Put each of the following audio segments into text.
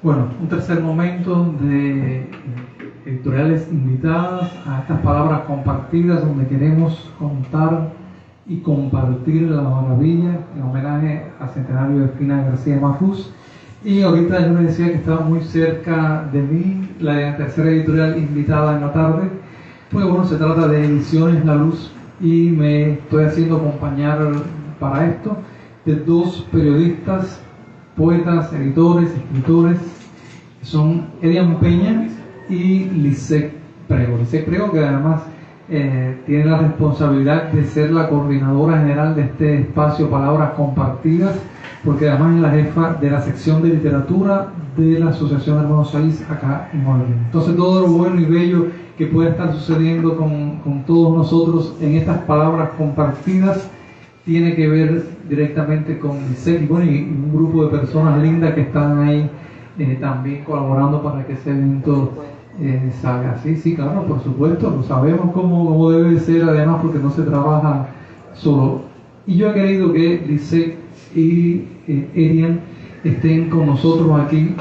Bueno, un tercer momento de editoriales invitadas a estas palabras compartidas, donde queremos contar y compartir la maravilla en homenaje al centenario de Fina García Mahfouz. Y ahorita yo me decía que estaba muy cerca de mí la tercera editorial invitada en la tarde. Pues bueno, se trata de Ediciones La Luz y me estoy haciendo acompañar para esto de dos periodistas, poetas, editores, escritores. Son Edian Peña y Lisette Prego. Lisette Prego, que además tiene la responsabilidad de ser la coordinadora general de este espacio Palabras Compartidas, porque además es la jefa de la sección de literatura de la Asociación Hermanos Saiz acá en Holguín. Entonces todo lo bueno y bello que puede estar sucediendo con todos nosotros en estas palabras compartidas tiene que ver directamente con Lisette y un grupo de personas lindas que están ahí también colaborando para que ese evento salga. Sí, claro, por supuesto, lo sabemos cómo debe ser, además porque no se trabaja solo. Y yo he querido que Lisette y Edian estén con nosotros aquí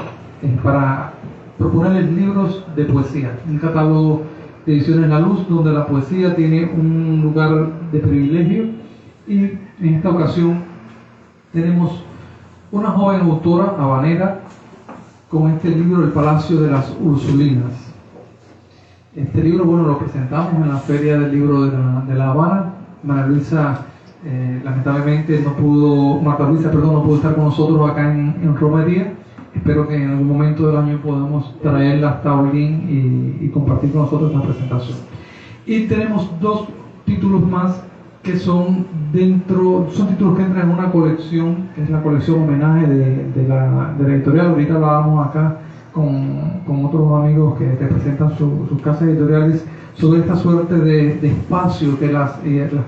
para proponerles libros de poesía, un catálogo de Ediciones La Luz donde la poesía tiene un lugar de privilegio. Y en esta ocasión tenemos una joven autora habanera con este libro El Palacio de las Ursulinas. Este libro, bueno, lo presentamos en la Feria del Libro de la Habana. Marta Luisa no pudo estar con nosotros acá en Romería. Espero que en algún momento del año podamos traerla hasta Holguín y compartir con nosotros esta presentación. Y tenemos dos títulos más que son títulos que entran en una colección, que es la colección homenaje de la editorial. Ahorita hablábamos acá con otros amigos que representan sus casas editoriales sobre esta suerte de espacio que las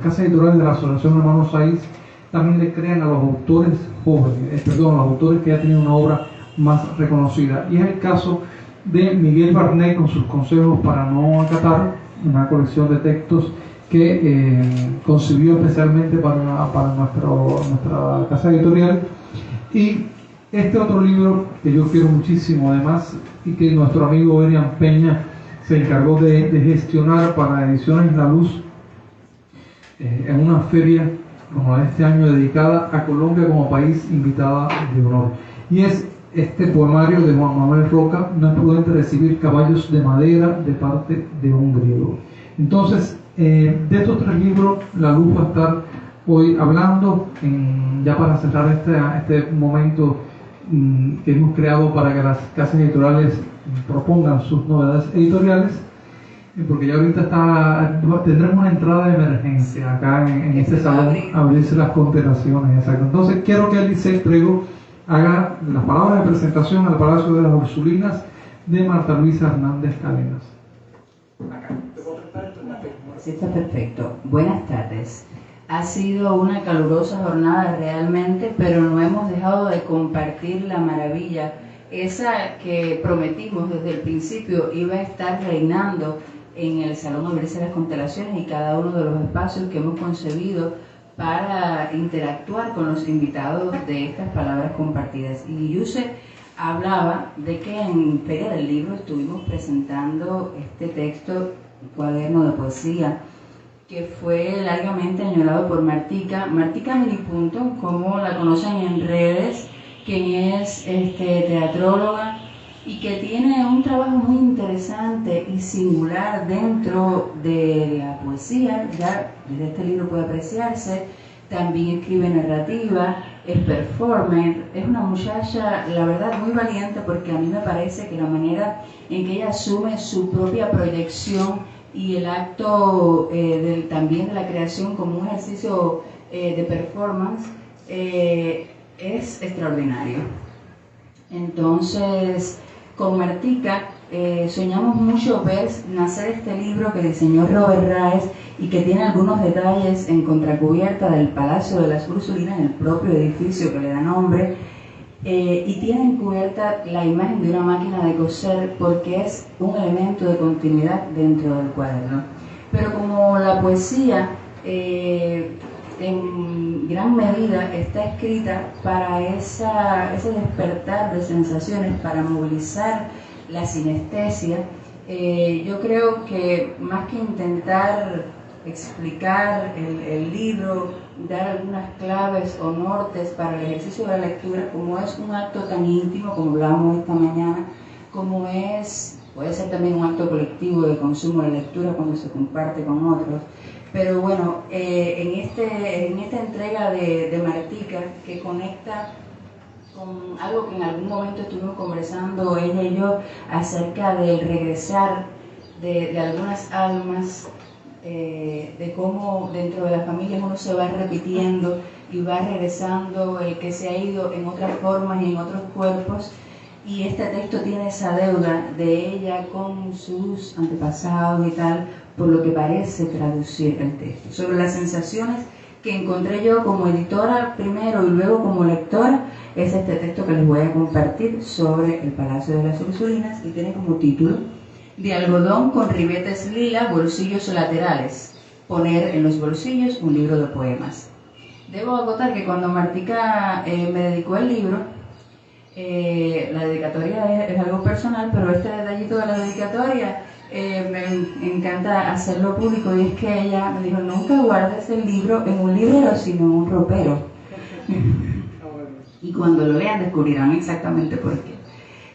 casas editoriales de la Asociación Hermanos Saiz también le crean a los autores jóvenes, a los autores que ya tienen una obra más reconocida. Y es el caso de Miguel Barnet con sus consejos para no acatar, una colección de textos que concibió especialmente para nuestra casa editorial. Y este otro libro que yo quiero muchísimo además y que nuestro amigo Edian Peña se encargó de gestionar para Ediciones La Luz en una feria como la de este año dedicada a Colombia como país invitada de honor. Y es este poemario de Juan Manuel Roca, No es prudente recibir caballos de madera de parte de un griego. Entonces, de estos tres libros, La Luz va a estar hoy hablando, ya para cerrar este momento que hemos creado para que las casas editoriales propongan sus novedades editoriales, porque ya ahorita tendremos una entrada de emergencia acá en este salón, abrirse las constelaciones, exacto. Entonces quiero que Lisette Prego haga las palabras de presentación al Palacio de las Ursulinas de Marta Luisa Hernández Calenas. Sí, está perfecto. Buenas tardes. Ha sido una calurosa jornada realmente, pero no hemos dejado de compartir la maravilla, esa que prometimos desde el principio iba a estar reinando en el Salón Abrirse las Constelaciones y cada uno de los espacios que hemos concebido para interactuar con los invitados de estas palabras compartidas. Y Yuse hablaba de que en Feria del Libro estuvimos presentando este texto, cuaderno de poesía, que fue largamente añorado por Martica Minipunto, como la conocen en redes, quien es teatróloga y que tiene un trabajo muy interesante y singular dentro de la poesía. Ya desde este libro puede apreciarse. También escribe narrativa, es performer, es una muchacha, la verdad, muy valiente, porque a mí me parece que la manera en que ella asume su propia proyección y el acto también de la creación como un ejercicio de performance es extraordinario. Entonces, con Martica soñamos mucho ver nacer este libro que diseñó Robert Raes y que tiene algunos detalles en contracubierta del Palacio de las Ursulinas, el propio edificio que le da nombre, y tiene encubierta la imagen de una máquina de coser porque es un elemento de continuidad dentro del cuaderno. Pero como la poesía en gran medida está escrita para ese despertar de sensaciones, para movilizar la sinestesia. Yo creo que más que intentar explicar el libro, dar algunas claves o nortes para el ejercicio de la lectura, como es un acto tan íntimo, como hablábamos esta mañana, como puede ser también un acto colectivo de consumo de lectura cuando se comparte con otros. Pero bueno, en esta entrega de Martica, que conecta con algo que en algún momento estuvimos conversando ella y yo, acerca del regresar de algunas almas, de cómo dentro de las familias uno se va repitiendo y va regresando el que se ha ido en otras formas y en otros cuerpos. Y este texto tiene esa deuda de ella con sus antepasados y tal, por lo que parece traducir el texto. Sobre las sensaciones que encontré yo como editora primero y luego como lectora, es este texto que les voy a compartir sobre el Palacio de las Ursulinas, y tiene como título: de algodón con ribetes lila, bolsillos laterales, poner en los bolsillos un libro de poemas. Debo acotar que cuando Martica me dedicó el libro, la dedicatoria es algo personal, pero este detallito de la dedicatoria me encanta hacerlo público, y es que ella me dijo: nunca guardes el libro en un librero, sino en un ropero. Y cuando lo lean descubrirán exactamente por qué.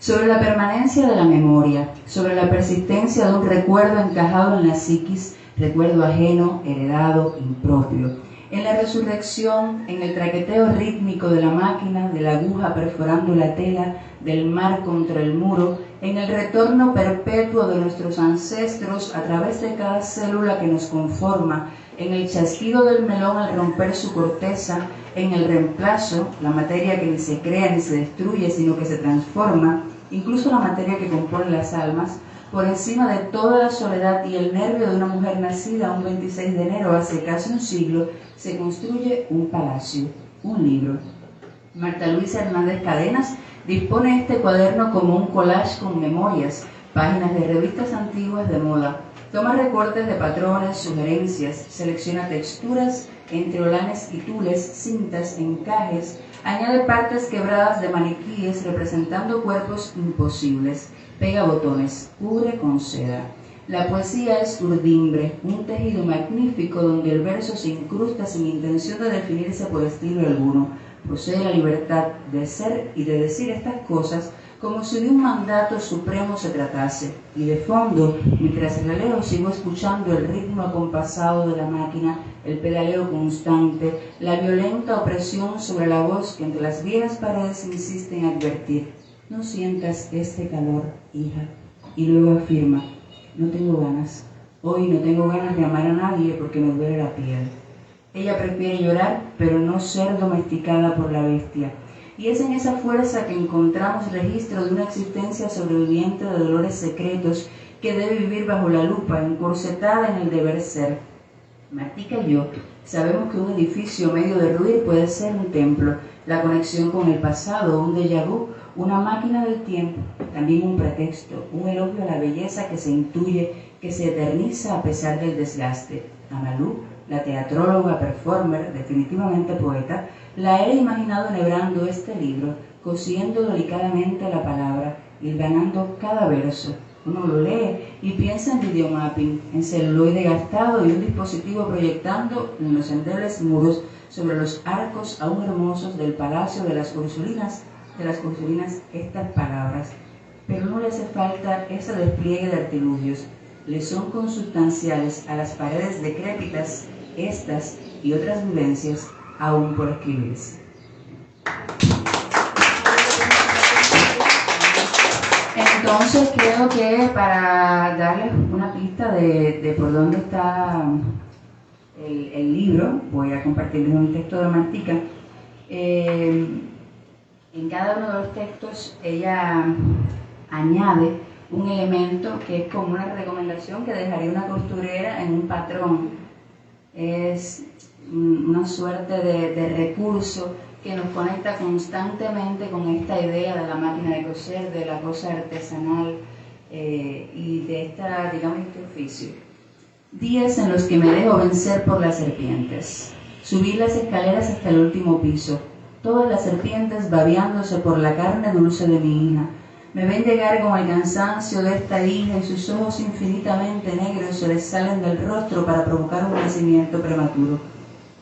Sobre la permanencia de la memoria, sobre la persistencia de un recuerdo encajado en la psiquis, recuerdo ajeno, heredado, impropio. En la resurrección, en el traqueteo rítmico de la máquina, de la aguja perforando la tela, del mar contra el muro, en el retorno perpetuo de nuestros ancestros a través de cada célula que nos conforma, en el chasquido del melón al romper su corteza, en el reemplazo, la materia que ni se crea ni se destruye, sino que se transforma, incluso la materia que compone las almas, por encima de toda la soledad y el nervio de una mujer nacida un 26 de enero hace casi un siglo, se construye un palacio, un libro. Marta Luisa Hernández Cadenas dispone este cuaderno como un collage con memorias, páginas de revistas antiguas de moda. Toma recortes de patrones, sugerencias, selecciona texturas, entreolanes y tules, cintas, encajes, añade partes quebradas de maniquíes representando cuerpos imposibles, pega botones, cubre con seda. La poesía es urdimbre, un tejido magnífico donde el verso se incrusta sin intención de definirse por estilo alguno. Posee la libertad de ser y de decir estas cosas como si de un mandato supremo se tratase. Y de fondo, mientras releo, sigo escuchando el ritmo acompasado de la máquina, el pedaleo constante, la violenta opresión sobre la voz que entre las viejas paredes insiste en advertir: no sientas este calor, hija. Y luego afirma: no tengo ganas. Hoy no tengo ganas de amar a nadie porque me duele la piel. Ella prefiere llorar, pero no ser domesticada por la bestia. Y es en esa fuerza que encontramos registro de una existencia sobreviviente de dolores secretos que debe vivir bajo la lupa, encorsetada en el deber ser. Martica y yo sabemos que un edificio medio derruir puede ser un templo, la conexión con el pasado, un déjà vu, una máquina del tiempo, también un pretexto, un elogio a la belleza que se intuye, que se eterniza a pesar del desgaste. Amalú, la teatróloga, performer, definitivamente poeta, la era imaginado enhebrando este libro, cosiendo delicadamente la palabra, hilvanando cada verso. Uno lo lee y piensa en videomapping, en celuloide gastado y un dispositivo proyectando en los endebles muros sobre los arcos aún hermosos del Palacio de las Ursulinas estas palabras. Pero no le hace falta ese despliegue de artilugios. Le son consubstanciales a las paredes decrépitas estas y otras vivencias aún por escribirse. Entonces creo que para darles una pista de por dónde está el libro, voy a compartirles un texto de Martica. En cada uno de los textos ella añade un elemento que es como una recomendación que dejaría una costurera en un patrón. Es una suerte de recurso que nos conecta constantemente con esta idea de la máquina de coser, de la cosa artesanal y de este oficio. Días en los que me dejo vencer por las serpientes. Subí las escaleras hasta el último piso, todas las serpientes babeándose por la carne dulce de mi hija. Me ven llegar con el cansancio de esta hija y sus ojos infinitamente negros se les salen del rostro para provocar un nacimiento prematuro.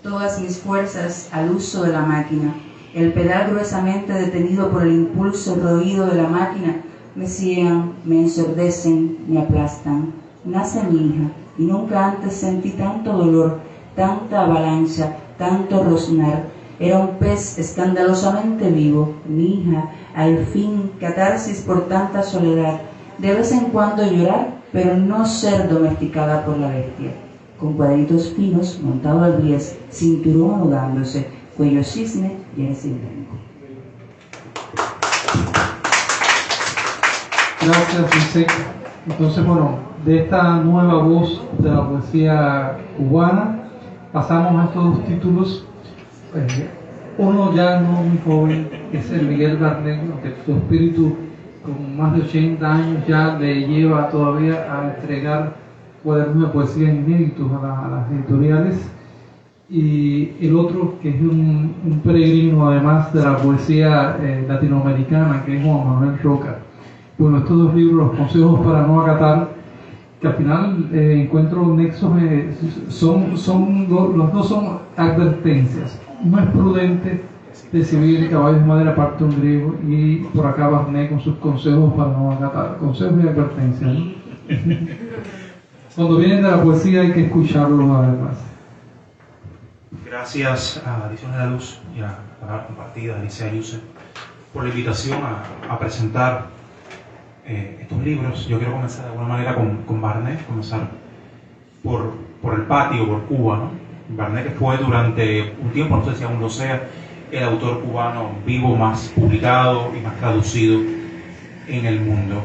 Todas mis fuerzas al uso de la máquina, el pedal gruesamente detenido por el impulso roído de la máquina, me ciegan, me ensordecen, me aplastan. Nace mi hija y nunca antes sentí tanto dolor, tanta avalancha, tanto roznar. Era un pez escandalosamente vivo, mi hija, al fin, catarsis por tanta soledad, de vez en cuando llorar, pero no ser domesticada por la bestia. Con cuadritos finos, montado al bies, cinturón anudándose, cuello cisne y eres blanco. Gracias, Isaac. Entonces, bueno, de esta nueva voz de la poesía cubana, pasamos a estos dos títulos. Uno ya no muy joven, que es el Miguel Barnet, que su espíritu con más de 80 años ya le lleva todavía a entregar cuadernos de poesía inéditos a las editoriales. Y el otro, que es un peregrino además de la poesía latinoamericana, que es Juan Manuel Roca. Bueno, estos dos libros, Los consejos para no acatar, que al final encuentro nexos, los dos son advertencias. No es prudente recibir caballos de madera parte un griego, y por acá Barnet con sus consejos para no acatar. Consejos y advertencias, ¿no? Cuando vienen de la poesía hay que escucharlos además. Gracias a Ediciones La Luz y a la palabra compartida, Alicia Ayuse, por la invitación a presentar estos libros. Yo quiero comenzar de alguna manera con Barnet, comenzar por el patio, por Cuba, ¿no? Barnet, que fue durante un tiempo, no sé si aún lo sea, el autor cubano vivo más publicado y más traducido en el mundo.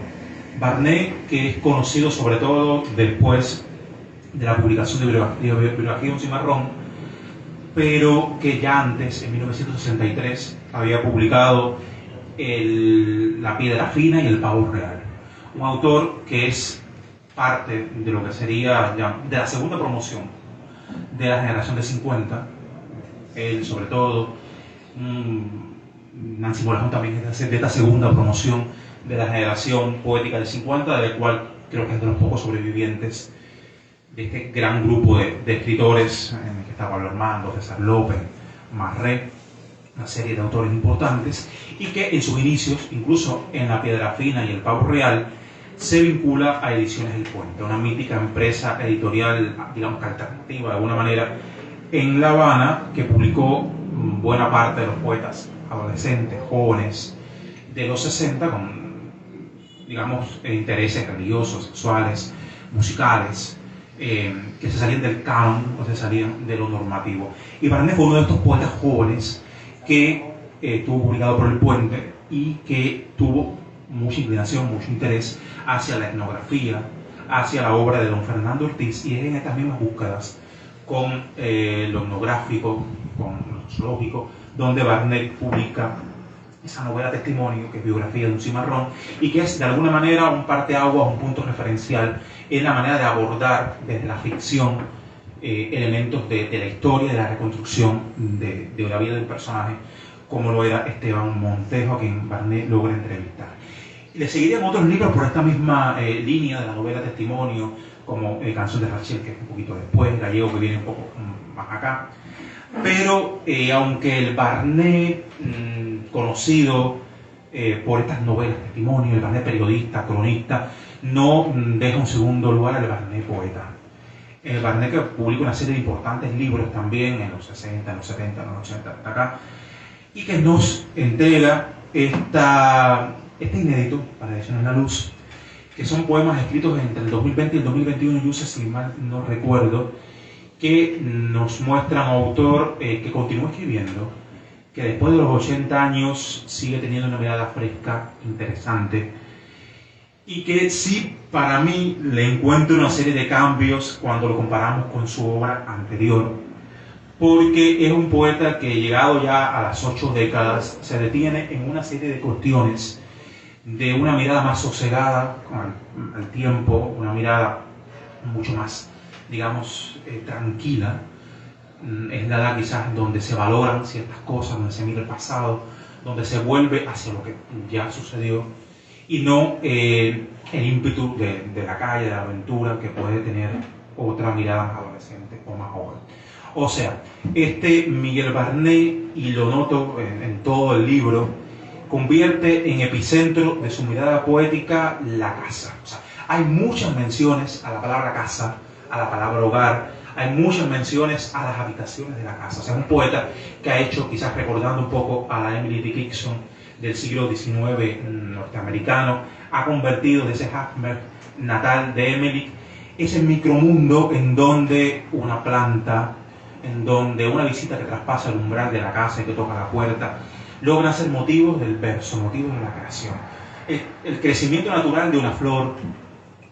Barnet, que es conocido sobre todo después de la publicación de Bibliografía de un cimarrón, pero que ya antes, en 1963, había publicado La piedra fina y El pavo real. Un autor que es parte de lo que sería ya, de la segunda promoción de la generación de 50. Él, sobre todo, Nancy Morazón también es de esta segunda promoción de la generación poética de 50, de la cual creo que es de los pocos sobrevivientes de este gran grupo de escritores, en el que está Pablo Armando, César López, Marré, una serie de autores importantes, y que en sus inicios, incluso en La piedra fina y El pavo real, se vincula a Ediciones El Puente, una mítica empresa editorial, digamos que alternativa de alguna manera, en La Habana, que publicó buena parte de los poetas adolescentes, jóvenes, de los 60, con, digamos, intereses religiosos, sexuales, musicales, que se salían del canon o se salían de lo normativo. Y Barnet fue uno de estos poetas jóvenes que estuvo publicado por El Puente y que tuvo mucha inclinación, mucho interés hacia la etnografía, hacia la obra de don Fernando Ortiz, y es en estas mismas búsquedas con lo etnográfico, con lo zoológico, donde Barnet publica esa novela testimonio, que es Biografía de un cimarrón, y que es de alguna manera un parteaguas, un punto referencial en la manera de abordar desde la ficción elementos de la historia, de la reconstrucción de la vida del personaje, como lo era Esteban Montejo, a quien Barnet logra entrevistar. Y le seguirían otros libros por esta misma línea de la novela testimonio, como Canción de Rachel, que es un poquito después, Gallego, que viene un poco más acá. Pero aunque el Barnet conocido por estas novelas testimonio, el Barnet periodista, cronista, no deja un segundo lugar al Barnet poeta. El Barnet, que publica una serie de importantes libros también en los 60, en los 70, en los 80, hasta acá, y que nos entrega este inédito para Ediciones La Luz, que son poemas escritos entre el 2020 y el 2021, yo sé si mal no recuerdo, que nos muestran a un autor que continúa escribiendo, que después de los 80 años sigue teniendo una mirada fresca, interesante, y que sí, para mí, le encuentro una serie de cambios cuando lo comparamos con su obra anterior, porque es un poeta que, llegado ya a las 8 décadas, se detiene en una serie de cuestiones de una mirada más sosegada al tiempo, una mirada mucho más, digamos, tranquila, es la edad quizás donde se valoran ciertas cosas, donde se mira el pasado, donde se vuelve hacia lo que ya sucedió y no el ímpetu de la calle, de la aventura que puede tener otra mirada más adolescente o más joven. O sea, Miguel Barnet, y lo noto en todo el libro, convierte en epicentro de su mirada poética la casa. O sea, hay muchas menciones a la palabra casa, a la palabra hogar, hay muchas menciones a las habitaciones de la casa. O sea, un poeta que ha hecho, quizás recordando un poco a la Emily Dickinson del siglo XIX norteamericano, ha convertido de ese Hammer natal de Emily ese micromundo en donde una planta, en donde una visita que traspasa el umbral de la casa y que toca la puerta, logran ser motivos del verso, motivos de la creación. El crecimiento natural de una flor,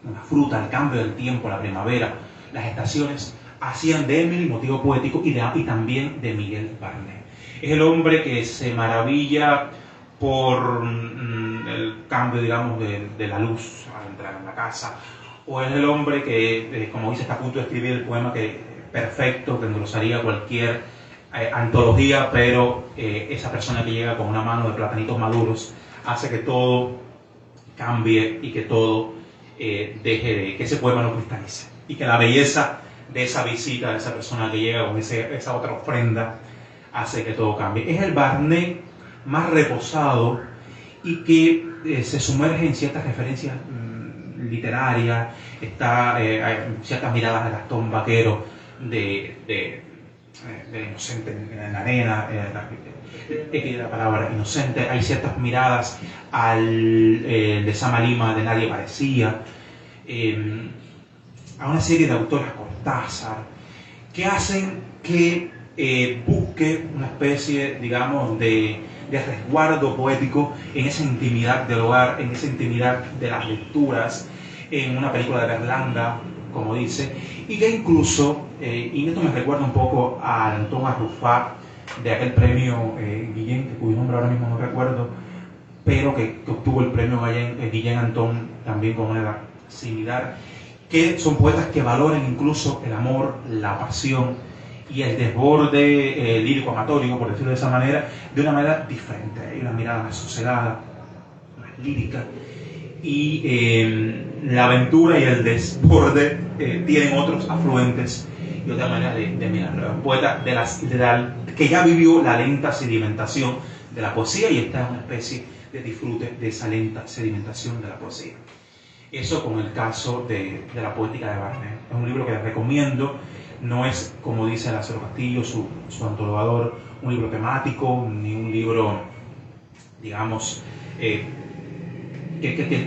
una fruta, el cambio del tiempo, la primavera, las estaciones, hacían de Emily motivo poético y también de Miguel Barnet. Es el hombre que se maravilla por el cambio, digamos, de la luz al entrar en la casa, o es el hombre que, como dice, está a punto de escribir el poema perfecto, que endulzaría cualquier antología, pero esa persona que llega con una mano de platanitos maduros hace que todo cambie y que todo que ese poema no cristalice, y que la belleza de esa visita, de esa persona que llega con esa otra ofrenda, hace que todo cambie. Es el Barnet más reposado y que se sumerge en ciertas referencias literarias, hay ciertas miradas de Gastón Vaquero, de Inocente en la arena, la palabra inocente, hay ciertas miradas de Sama Lima, de Nadie parecía, a una serie de autores, Cortázar, que hacen que busque una especie, digamos, de resguardo poético en esa intimidad del hogar, en esa intimidad de las lecturas, en una película de Berlanga, como dice, y que incluso, y esto me recuerda un poco a Antón Arrufat, de aquel premio Guillén, cuyo nombre ahora mismo no recuerdo, pero que obtuvo el premio Guillén Antón también con una edad similar, que son poetas que valoran incluso el amor, la pasión y el desborde lírico amatorio, por decirlo de esa manera, de una manera diferente. Hay una mirada más sosegada, más lírica, y la aventura y el desborde tienen otros afluentes y otra manera de mirarlo. Un poeta que ya vivió la lenta sedimentación de la poesía, y está en una especie de disfrute de esa lenta sedimentación de la poesía. Eso con el caso de la poética de Barnet. Es un libro que les recomiendo. No es, como dice Lázaro Castillo, su antologador, un libro temático, ni un libro, digamos, que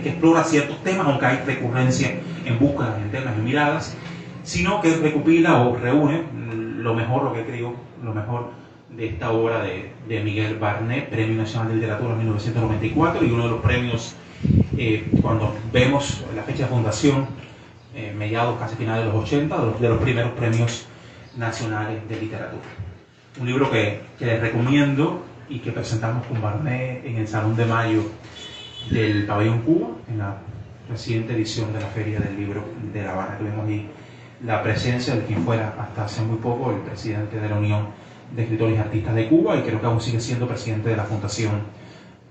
explora ciertos temas, aunque hay recurrencia en búsquedas, en temas y miradas, sino que recopila o reúne lo mejor de esta obra de Miguel Barnet, Premio Nacional de Literatura en 1994, y uno de los premios, cuando vemos la fecha de fundación, mediados, casi finales de los 80, de los primeros premios nacionales de literatura. Un libro que les recomiendo y que presentamos con Barnet en el Salón de Mayo del Pabellón Cuba, en la reciente edición de la Feria del Libro de La Habana. Tuvimos ahí la presencia de quien fuera hasta hace muy poco el presidente de la Unión de Escritores y Artistas de Cuba, y creo que aún sigue siendo presidente de la Fundación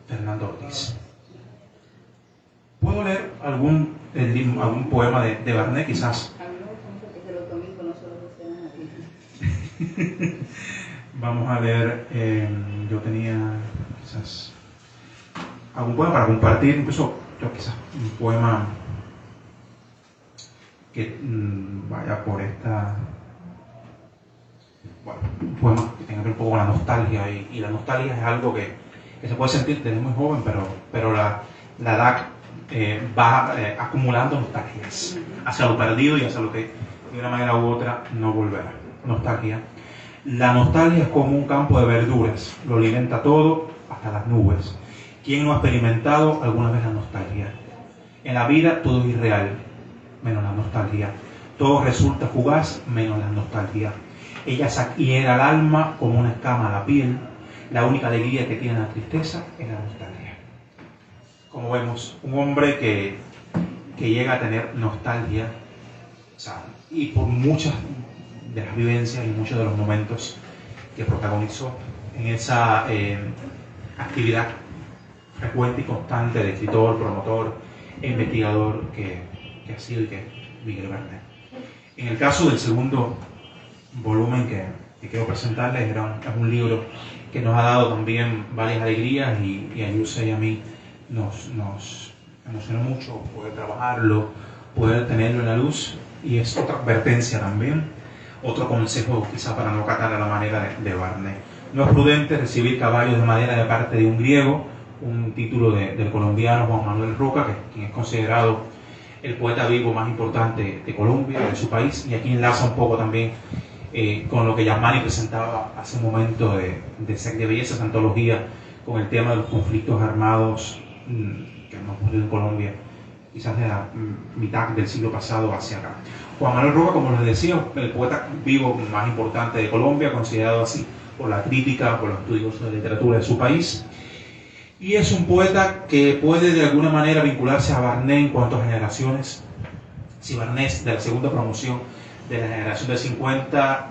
Fernando Ortiz. ¿Puedo leer algún poema de Barnet, quizás? Vamos a leer, yo tenía quizás algún poema para compartir, incluso yo quizás un poema que vaya por esta... Bueno, un poema que tenga que ver un poco con la nostalgia, y la nostalgia es algo que se puede sentir desde muy joven, pero la edad va acumulando nostalgias hacia lo perdido y hacia lo que de una manera u otra no volverá. Nostalgia. La nostalgia es como un campo de verduras, lo alimenta todo hasta las nubes. ¿Quién no ha experimentado alguna vez la nostalgia? En la vida todo es irreal, menos la nostalgia. Todo resulta fugaz, menos la nostalgia. Ella saquiera al alma como una escama a la piel. La única alegría que tiene la tristeza es la nostalgia. Como vemos, un hombre que llega a tener nostalgia, o sea, y por muchas de las vivencias y muchos de los momentos que protagonizó en esa actividad frecuente y constante de escritor, promotor e investigador que ha sido y que es Miguel Bernet. En el caso del segundo volumen que quiero presentarles, es un libro que nos ha dado también varias alegrías y a Yuse y a mí nos emocionó mucho poder trabajarlo, poder tenerlo en la luz, y es otra advertencia también, otro consejo quizá para no catar a la manera de Bernet. No es prudente recibir caballos de madera de parte de un griego, un título del colombiano Juan Manuel Roca, quien es considerado el poeta vivo más importante de Colombia, de su país, y aquí enlaza un poco también con lo que Yasmani presentaba hace un momento de Sec de Belleza, esa antología con el tema de los conflictos armados que hemos ocurrido en Colombia, quizás de la mitad del siglo pasado hacia acá. Juan Manuel Roca, como les decía, el poeta vivo más importante de Colombia, considerado así por la crítica, por los estudiosos de literatura de su país, y es un poeta que puede de alguna manera vincularse a Bernet en cuanto a generaciones. Si Bernet es de la segunda promoción de la generación del 50,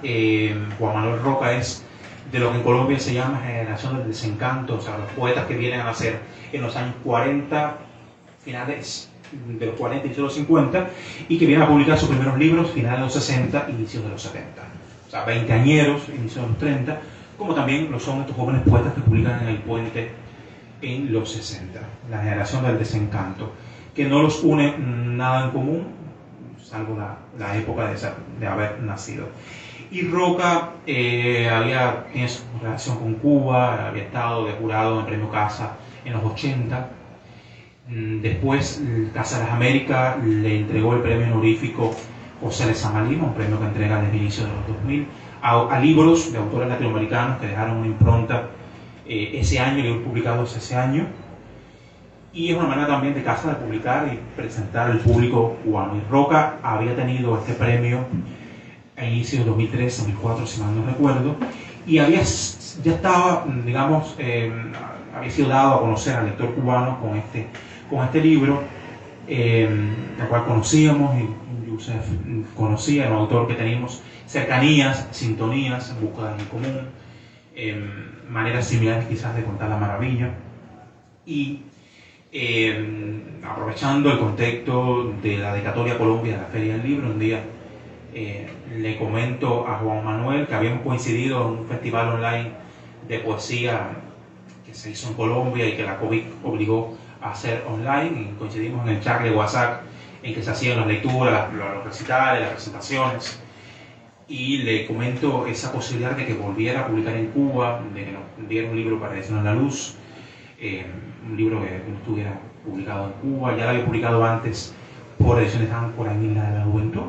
Juan Manuel Roca es de lo que en Colombia se llama generación del desencanto, o sea, los poetas que vienen a nacer en los años 40, finales de los 40 y de los 50, y que vienen a publicar sus primeros libros finales de los 60, inicios de los 70. O sea, veinteañeros, inicios de los 30, como también lo son estos jóvenes poetas que publican en El Puente en los 60, la generación del desencanto, que no los une nada en común, salvo la época de haber nacido. Y Roca tiene su relación con Cuba, había estado de jurado en el Premio Casa en los 80. Después, Casa de las Américas le entregó el premio honorífico José Lezama Lima, un premio que entrega desde el inicio de los 2000, a libros de autores latinoamericanos que dejaron una impronta ese año, libros publicados ese año. Y es una manera también de Casa de publicar y presentar al público cubano. Y Roca había tenido este premio a inicios de 2003, 2004, si mal no recuerdo, y ya estaba, digamos, había sido dado a conocer al lector cubano con este libro, el cual conocíamos, y Yusef conocía, era un autor que teníamos cercanías, sintonías, búsquedas en común, maneras similares quizás de contar la maravilla. Y aprovechando el contexto de la dedicatoria a Colombia de la Feria del Libro, un día le comento a Juan Manuel que habíamos coincidido en un festival online de poesía que se hizo en Colombia y que la COVID obligó a hacer online, y coincidimos en el chat de WhatsApp en que se hacían las lecturas, los recitales, las presentaciones, y le comento esa posibilidad de que volviera a publicar en Cuba, de que nos diera un libro para Ediciones La Luz, un libro que no estuviera publicado en Cuba. Ya lo había publicado antes por Ediciones Áncora en Isla de la Juventud.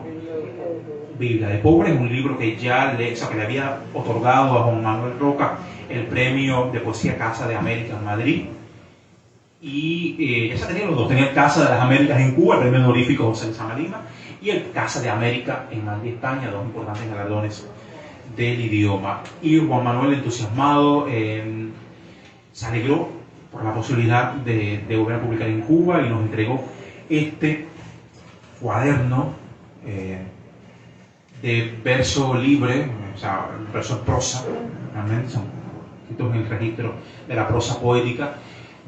Biblia de Pobre es un libro que ya que le había otorgado a Juan Manuel Roca el premio de poesía Casa de América en Madrid, y ya se tenían los dos, tenía el Casa de las Américas en Cuba, el premio honorífico José Lezama Lima, y el Casa de América en Madrid, España, dos importantes galardones del idioma. Y Juan Manuel, entusiasmado, se alegró por la posibilidad de volver a publicar en Cuba, y nos entregó este cuaderno de verso libre, o sea, verso prosa, realmente son escritos en el registro de la prosa poética,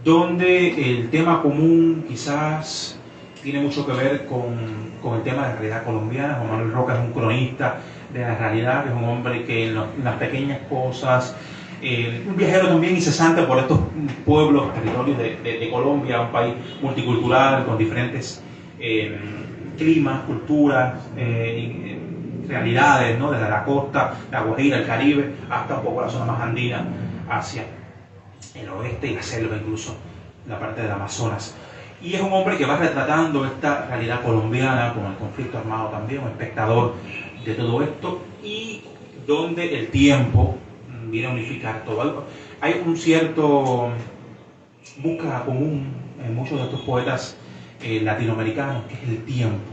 donde el tema común quizás tiene mucho que ver con el tema de la realidad colombiana. Juan Manuel Roca es un cronista de la realidad, es un hombre que en las pequeñas cosas, un viajero también incesante por estos pueblos, territorios de Colombia, un país multicultural con diferentes climas, culturas, realidades, ¿no? Desde la costa, la Guajira, el Caribe, hasta un poco la zona más andina, hacia el oeste y la selva, incluso la parte del Amazonas. Y es un hombre que va retratando esta realidad colombiana con el conflicto armado también, un espectador de todo esto, y donde el tiempo viene a unificar todo. Hay un cierto búsqueda común en muchos de estos poetas latinoamericanos, que es el tiempo.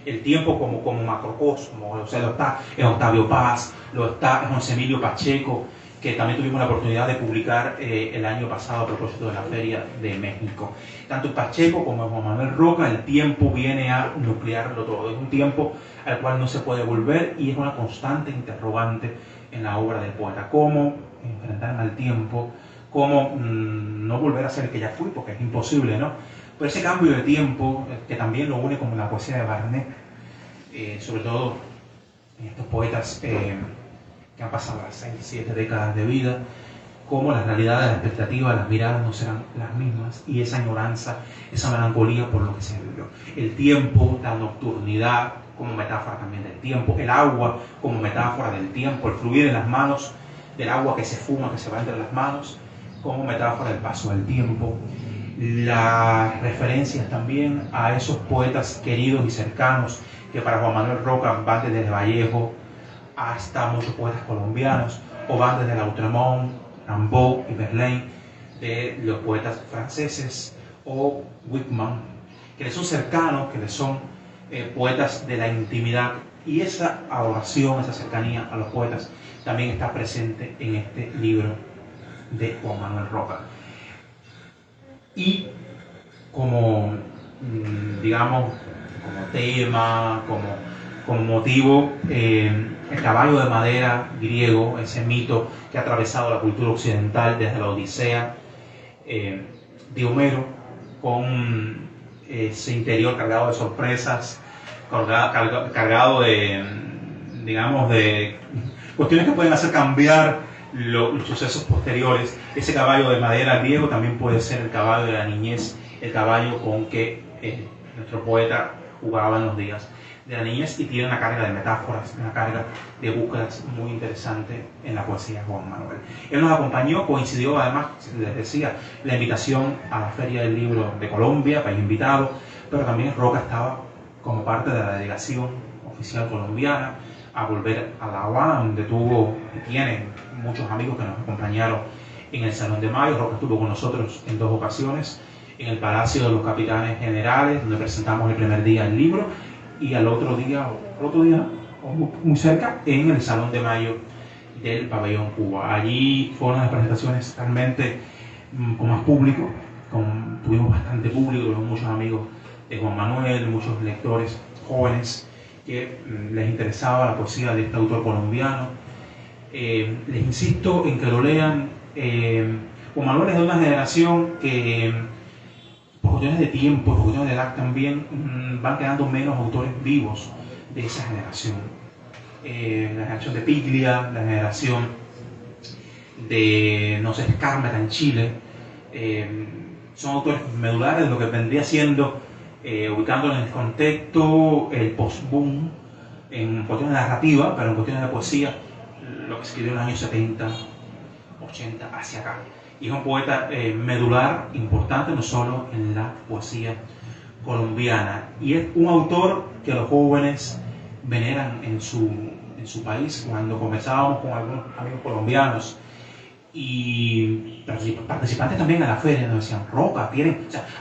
El tiempo como macrocosmo, o sea, lo está en Octavio Paz, lo está en José Emilio Pacheco, que también tuvimos la oportunidad de publicar el año pasado a propósito de la Feria de México. Tanto Pacheco como Juan Manuel Roca, el tiempo viene a nuclearlo todo. Es un tiempo al cual no se puede volver y es una constante interrogante en la obra del poeta. ¿Cómo enfrentarme al tiempo? ¿Cómo no volver a ser el que ya fui? Porque es imposible, ¿no? Pero ese cambio de tiempo, que también lo une con la poesía de Barnet, sobre todo en estos poetas que han pasado las 6, 7 décadas de vida, cómo las realidades, las expectativas, las miradas no serán las mismas, y esa añoranza, esa melancolía por lo que se vivió. El tiempo, la nocturnidad como metáfora también del tiempo, el agua como metáfora del tiempo, el fluir en las manos del agua que se fuma, que se va entre las manos, como metáfora del paso del tiempo. Las referencias también a esos poetas queridos y cercanos que para Juan Manuel Roca van desde Vallejo hasta muchos poetas colombianos, o van desde Lautréamont, Rimbaud y Verlaine, de los poetas franceses, o Whitman, que les son cercanos, que les son poetas de la intimidad, y esa adoración, esa cercanía a los poetas también está presente en este libro de Juan Manuel Roca. Y como, digamos, como tema, como motivo, el caballo de madera griego, ese mito que ha atravesado la cultura occidental desde la Odisea de Homero, con ese interior cargado de sorpresas, cargado de, digamos, de cuestiones que pueden hacer cambiar los sucesos posteriores. Ese caballo de madera griego también puede ser el caballo de la niñez, el caballo con que nuestro poeta jugaba en los días de la niñez, y tiene una carga de metáforas, una carga de búsquedas muy interesante en la poesía de Juan Manuel. Él nos acompañó, coincidió además, les decía, la invitación a la Feria del Libro de Colombia, país invitado, pero también Roca estaba como parte de la delegación oficial colombiana a volver a La Habana, donde tuvo y tiene muchos amigos que nos acompañaron en el Salón de Mayo. Roca estuvo con nosotros en 2 ocasiones, en el Palacio de los Capitanes Generales, donde presentamos el primer día el libro, y al otro día, muy cerca, en el Salón de Mayo del Pabellón Cuba. Allí fue una de las presentaciones realmente con más público, tuvimos bastante público, tuvimos muchos amigos de Juan Manuel, muchos lectores jóvenes que les interesaba la poesía de este autor colombiano. Les insisto en que lo lean. Juan Manuel es de una generación que, por cuestiones de tiempo, por cuestiones de edad también, van quedando menos autores vivos de esa generación. La generación de Piglia, la generación de, no sé, Skármeta en Chile, son autores medulares de lo que vendría siendo, ubicándolo en el contexto, el post-boom, en cuestiones de narrativa, pero en cuestiones de poesía, lo que escribió en los años 70, 80, hacia acá. Y es un poeta medular, importante, no solo en la poesía colombiana. Y es un autor que los jóvenes veneran en su país. Cuando conversábamos con algunos amigos colombianos y participantes también en la feria, nos decían: Roca,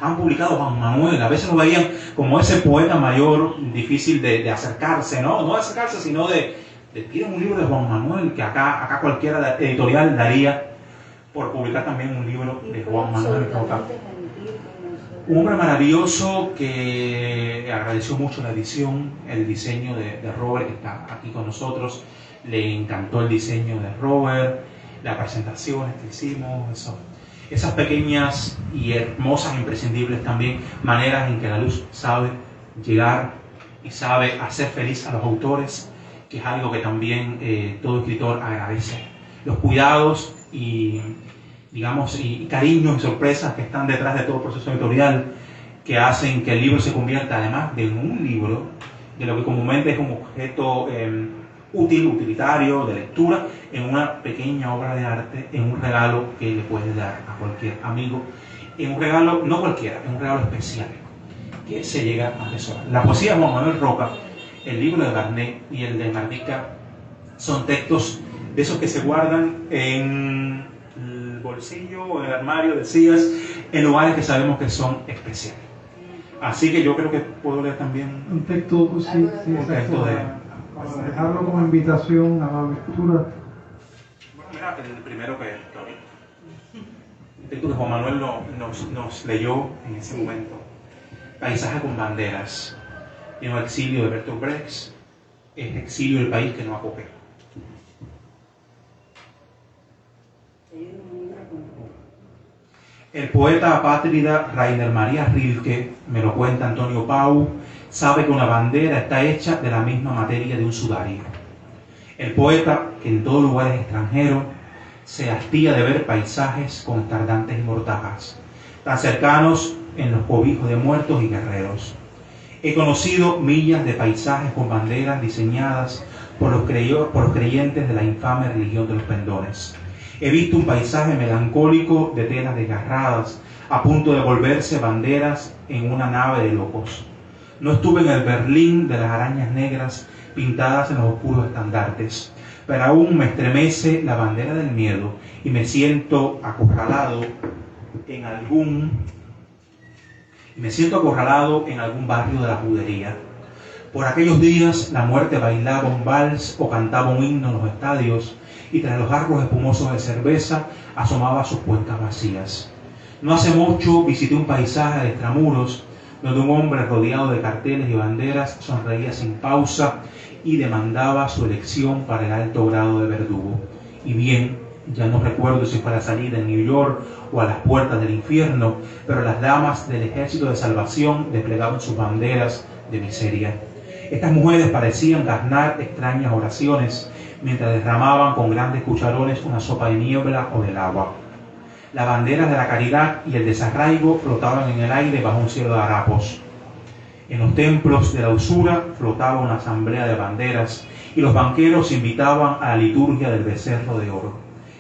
han publicado Juan Manuel. A veces lo veían como ese poeta mayor, difícil de acercarse, no de acercarse, sino de tienen un libro de Juan Manuel, que acá cualquiera editorial daría por publicar también un libro de Juan Manuel Roca. Un hombre maravilloso que agradeció mucho la edición, el diseño de Robert, que está aquí con nosotros. Le encantó el diseño de Robert, las presentaciones que hicimos, esas pequeñas y hermosas, imprescindibles también, maneras en que la luz sabe llegar y sabe hacer feliz a los autores, que es algo que también todo escritor agradece. Los cuidados y, digamos, y cariños y sorpresas que están detrás de todo el proceso editorial, que hacen que el libro se convierta, además de un libro, de lo que comúnmente es un objeto utilitario, de lectura, en una pequeña obra de arte, en un regalo que le puedes dar a cualquier amigo, en un regalo, no cualquiera, en un regalo especial, que se llega a atesorar. La poesía de Juan Manuel Roca, el libro de Barnet y el de Mardica, son textos de esos que se guardan en el bolsillo o en el armario, decías, en lugares que sabemos que son especiales. Así que yo creo que puedo leer también un texto, sí, un texto de... Para dejarlo como invitación a la lectura. Bueno, era el primero que el texto que Juan Manuel nos leyó en ese momento. Paisaje con banderas. En el exilio de Bertolt Brecht, es exilio del país que no acoge. El poeta apátrida Rainer Maria Rilke, me lo cuenta Antonio Pau, sabe que una bandera está hecha de la misma materia de un sudario. El poeta, que en todo lugar es extranjero, se hastía de ver paisajes con estardantes y mortajas, tan cercanos en los cobijos de muertos y guerreros. He conocido millas de paisajes con banderas diseñadas por los creyentes de la infame religión de los pendones. He visto un paisaje melancólico de telas desgarradas, a punto de volverse banderas en una nave de locos. No estuve en el Berlín de las arañas negras pintadas en los oscuros estandartes, pero aún me estremece la bandera del miedo y me siento acorralado en algún barrio de la judería. Por aquellos días la muerte bailaba un vals o cantaba un himno en los estadios, y tras los arcos espumosos de cerveza asomaba sus cuencas vacías. No hace mucho visité un paisaje de extramuros donde un hombre rodeado de carteles y banderas sonreía sin pausa y demandaba su elección para el alto grado de verdugo. Y bien, ya no recuerdo si fue a la salida en New York o a las puertas del infierno, pero las damas del Ejército de Salvación desplegaban sus banderas de miseria. Estas mujeres parecían gastar extrañas oraciones mientras derramaban con grandes cucharones una sopa de niebla o del agua. Las banderas de la caridad y el desarraigo flotaban en el aire bajo un cielo de harapos. En los templos de la usura flotaba una asamblea de banderas y los banqueros invitaban a la liturgia del becerro de oro.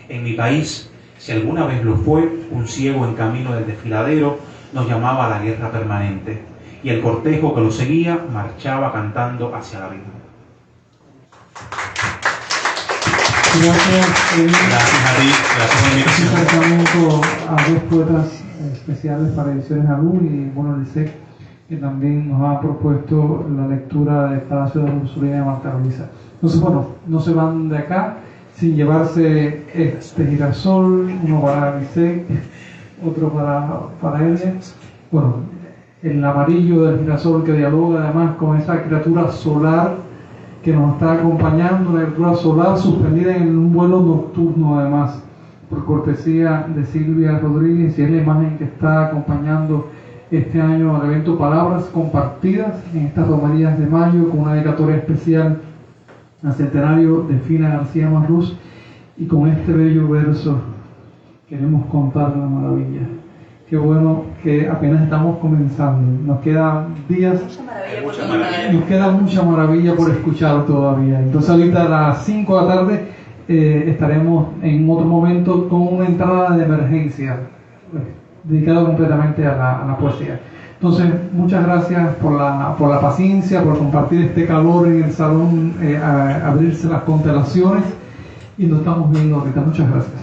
En mi país, si alguna vez lo fue, un ciego en camino del desfiladero nos llamaba a la guerra permanente, y el cortejo que lo seguía marchaba cantando hacia la vida. Gracias a ti, gracias por la invitación. Un tratamiento a dos poetas especiales para Ediciones Alur y bueno, el SEC, que también nos ha propuesto la lectura del Palacio de la Ursulina de Marta Luisa. Entonces, bueno, no se van de acá sin llevarse este girasol, uno para el SEC, otro para ella. Bueno, el amarillo del girasol que dialoga además con esa criatura solar que nos está acompañando, una criatura solar suspendida en un vuelo nocturno además, por cortesía de Silvia Rodríguez, y es la imagen que está acompañando este año al evento Palabras Compartidas en estas romerías de mayo, con una dedicatoria especial al centenario de Fina García Marrús, y con este bello verso queremos contar la maravilla. Qué bueno que apenas estamos comenzando, nos quedan días, nos queda mucha maravilla por escuchar todavía. Entonces ahorita a las 5 de la tarde estaremos en otro momento con una entrada de emergencia dedicada completamente a la poesía. Entonces, muchas gracias por la paciencia, por compartir este calor en el salón, abrirse las constelaciones, y nos estamos viendo ahorita. Muchas gracias.